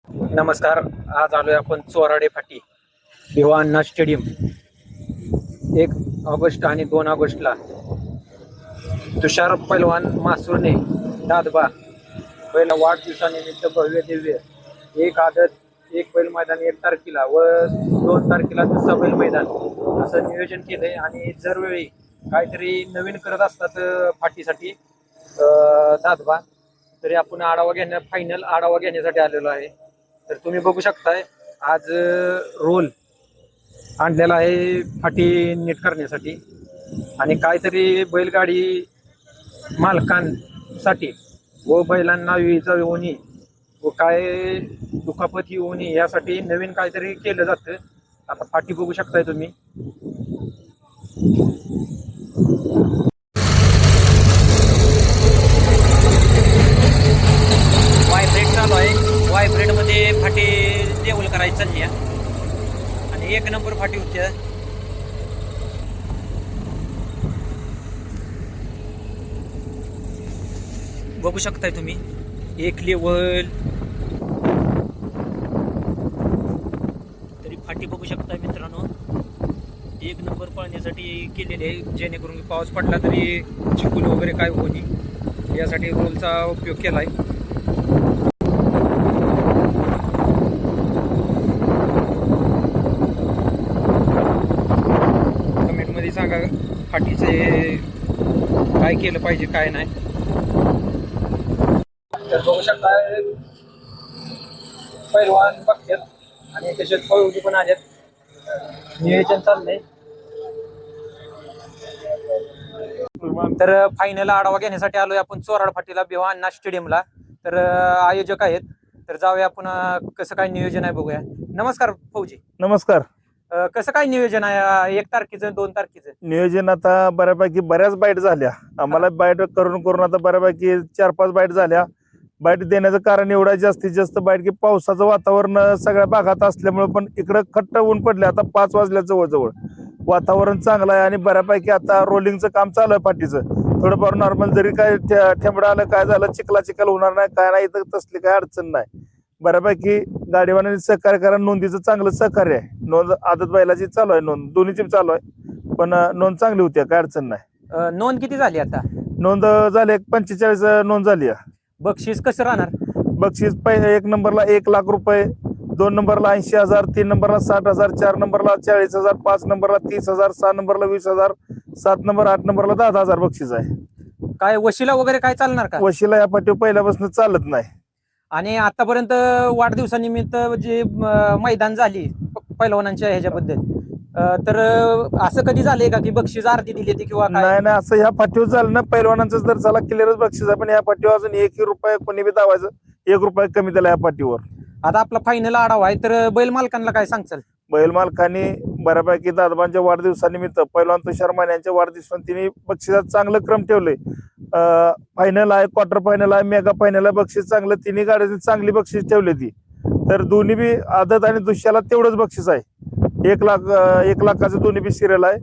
नमस्कार. आज आलोय आपण चोराडे फाटी भिवा अण्णा स्टेडियम. 1 ऑगस्ट आणि 2 ऑगस्टला तुषार पैलवान मासुरने दादबा पहिला वाढदिवसानिमित्त भव्य दिव्य एक आदत एक बैल मैदान 1 तारखेला व 2 तारखेला दुसरा बैल मैदान असं नियोजन केलंय. आणि दरवेळी काहीतरी नवीन करत असतात फाटीसाठी दादबा. तरी आपण फायनल आढावा घेण्यासाठी आलेलो आहे. तर तुम्ही बघू शकताय आज रोल आणलेला आहे फाटी नीट करण्यासाठी. आणि काहीतरी बैलगाडी मालकांसाठी व बैलांना इजा येऊ नये व काय दुखापत येऊ नये यासाठी नवीन काहीतरी केलं जातं. आता फाटी बघू शकताय तुम्ही. वायब्रेट चालू आहे. वायब्रेट मध्ये फाटी लेवल करायची चालली आहे आणि 1 नंबर फाटी होती. बघू शकताय तुम्ही 1 लेवल. तरी फाटी बघू शकताय मित्रांनो, 1 नंबर पळण्यासाठी केलेले, जेणेकरून पाऊस पडला तरी चिखल वगैरे काय होऊ नये यासाठी रोलचा उपयोग केलाय. सांगा फाटीचे काय केलं पाहिजे काय नाही. तर बघू शकता पैलवान बघतात आणि त्याच्यात फौजी पण आहेत. नियोजन चाललंय. तर फायनल आढावा घेण्यासाठी आलोय आपण चोराड फाटीला भिवा अण्णा स्टेडियमला. तर आयोजक आहेत. तर जाऊया आपण कसं काय नियोजन आहे बघूया. नमस्कार फौजी. नमस्कार. कसं काय नियोजन आहे 1 तारखेचं 2 तारखेचं? नियोजन आता बऱ्यापैकी बऱ्याच बाईट झाल्या. आम्हाला बाईट करून आता बऱ्यापैकी 4-5 बाईट झाल्या. बाईट देण्याचं कारण एवढा जास्तीत जास्त बाईट की पावसाचं वातावरण सगळ्या भागात असल्यामुळे पण इकडं खट्ट ऊन पडले. आता 5 वाजल्या जवळजवळ. वातावरण चांगलं आहे आणि बऱ्यापैकी आता रोलिंगचं काम चालू आहे फाटीचं. थोडंफार नॉर्मल जरी काय ठेंबडा आलं काय झालं चिखल होणार नाही काय नाही, इथं तसली काय अडचण नाही. बऱ्यापैकी गाडीवानांनी सहकार्य करा. नोंदीचं चांगलं सहकार्य आहे. नोंद आदत बैलाची चालू आहे, नोंद दोन्हीची चालू आहे. पण नोंद चांगली होती, काय अडचण नाही. नोंद किती झाली आता? नोंद झाली 45 नोंद झाली आहे. बक्षीस कसं राहणार? बक्षीस पहिले 1 नंबरला 1 लाख रुपये, 2 नंबरला 80,000, 3 नंबरला 60,000, 4 नंबरला 40,000, 5 नंबरला 30,000, 6 नंबरला 20,000, 7 नंबर 8 नंबरला 10,000 बक्षीस आहे. काय वशिला वगैरे काय चालणार का? वशिला या पाठीवर पहिल्यापासून चालत नाही. आणि आतापर्यंत वाढदिवसानिमित्त जे मैदान झाली पैलवानांच्या ह्याच्याबद्दल, तर असं कधी झालंय का की बक्षीस अर्धी दिली ती किंवा काय? नाही असं ह्या पाठीवर झालं ना. पैलवानांचं जर चला क्लिअरच बक्षीस आहे, पण ह्या पाठीवर अजून 1 रुपये कोणी बी दावायचं, 1 रुपया कमी दिला या पाठीवर. आता आपला फायनल आढावा आहे. तर बैल मालकांना काय सांगचाल? बैल मालकांनी बऱ्यापैकी दादबांच्या वाढदिवसानिमित्त पैलवान तुषार माने यांच्या वाढदिवसात तिने बक्षिसात चांगलं क्रम ठेवले. फायनल आहे, क्वार्टर फायनल आहे, मेगा फायनल आहे. बक्षीस चांगलं, तिन्ही गाड्यांनी चांगली बक्षीस ठेवली ती. तर दोन्ही बी आदत आणि दुसऱ्याला तेवढंच बक्षीस आहे. 1 लाखाचं दोन्ही बी सिरियल आहे.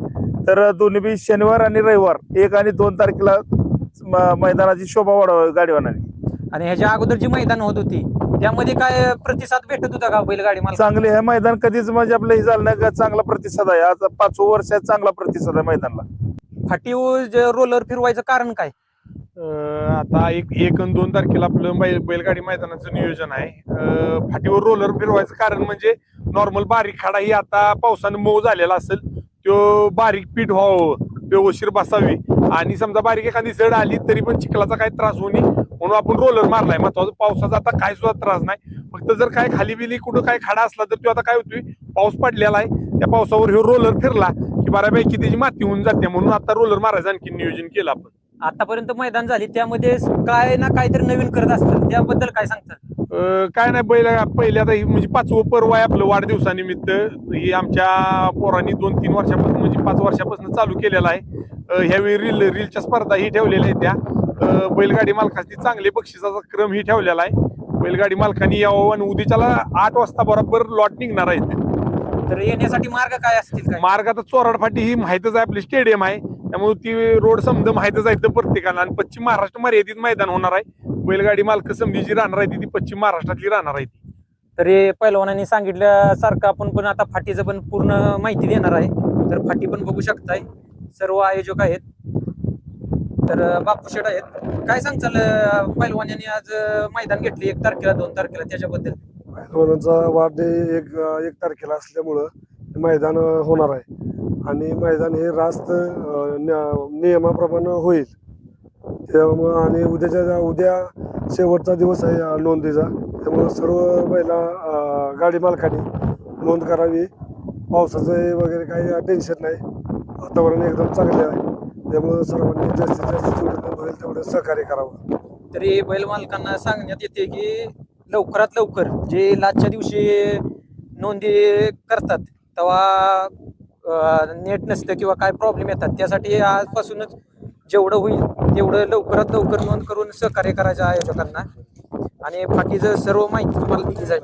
तर दोन्ही बी शनिवार आणि रविवार 1 आणि 2 तारखेला मैदानाची शोभा वाढवावी गाडीवानाने. आणि ह्याच्या अगोदर जी मैदान होत होती त्यामध्ये काय प्रतिसाद भेटत होता का बैलगाडी मला? चांगले हे मैदान कधीच म्हणजे आपलं हे झालं नाही का, चांगला प्रतिसाद आहे. आता 5व्या वर्षात चांगला प्रतिसाद आहे मैदानाला. फाटीवर रोलर फिरवायचं कारण काय? आता 1 आणि 2 तारखेला आपलं बैलगाडी मैदानाचं नियोजन आहे. फाटीवर रोलर फिरवायचं कारण म्हणजे नॉर्मल बारीक खाडा ही आता पावसानं मऊ झालेला असेल, तो बारीक पीठ व्हावं, व्यवस्थित बसावी. आणि समजा बारीक एखादी जड आली तरी पण चिखलाचा काही त्रास होऊ नये म्हणून आपण रोलर मारलाय. महत्वाचं पावसाचा आता काय सुद्धा त्रास नाही. फक्त जर काय खाली बिली कुठं काय खाडा असला तर तो आता काय होतोय, पाऊस पडलेला आहे, त्या पावसावर हे रोलर फिरला की बऱ्यापैकी त्याची माती होऊन जाते. म्हणून आता रोलर मारायचं आणखी नियोजन केलं आपण. आतापर्यंत मैदान झाली त्यामध्ये काय ना काहीतरी नवीन करत असतात, त्याबद्दल काय सांगतात? काय नाही, पहिले आता ही म्हणजे 5वं पर्व आहे आपलं वाढदिवसानिमित्त. ही आमच्या पोरांनी 2-3 वर्षापासून म्हणजे 5 वर्षापासून चालू केलेलं आहे. ह्यावेळी रीलच्या स्पर्धा ही ठेवलेल्या आहेत. त्या बैलगाडी मालकांनी चांगले बक्षिसाचा क्रम ही ठेवलेला आहे. बैलगाडी मालकांनी यावं आणि उद्याच्याला 8 वाजता बरोबर लॉट निघणार आहेत. तर येण्यासाठी मार्ग काय असतील काय? मार्ग आता चोराड फाटी ही माहितच आहे, आपली स्टेडियम आहे त्यामुळे ती रोड समजा माहितच आहे प्रत्येकाला. आणि पश्चिम महाराष्ट्र मर्यादित मैदान होणार आहे. बैलगाडी मालक समधी जी राहणार आहे ती पश्चिम महाराष्ट्रातली राहणार आहे. तरी पैलवानांनी सांगितल्यासारखं आपण पण आता फाटीचं पण पूर्ण माहिती देणार आहे. तर फाटी पण बघू शकताय, सर्व आयोजक आहेत. तर बापू शेठ आहेत. काय सांगचाल पैलवान यांनी आज मैदान घेतले 1 तारखेला 2 तारखेला त्याच्याबद्दल? पैलवानांचा वाढदिवस एक तारखेला असल्यामुळं हे मैदान होणार आहे आणि मैदान हे रास्त नियमाप्रमाणे होईल. त्यामुळं आणि उद्या शेवटचा दिवस आहे नोंदीचा, त्यामुळं सर्व बैला गाडी मालकांनी नोंद करावी. पावसाचं वगैरे काही टेन्शन नाही, वातावरण एकदम चांगले आहे, त्यामुळं सर्वांनी जास्तीत जास्त जेवढं नोंद होईल तेवढं सहकार्य करावं. तरी बैल मालकांना सांगण्यात येते की लवकरात लवकर जे लास्टच्या दिवशी नोंदी करतात तेव्हा नेट नसतं किंवा काय प्रॉब्लेम येतात, त्यासाठी आजपासूनच जेवढं होईल तेवढं लवकरात लवकर नोंद करून सहकार्य करायचं आयोजकांना आणि बाकीचं सर्व माहिती तुम्हाला दिली जाईल.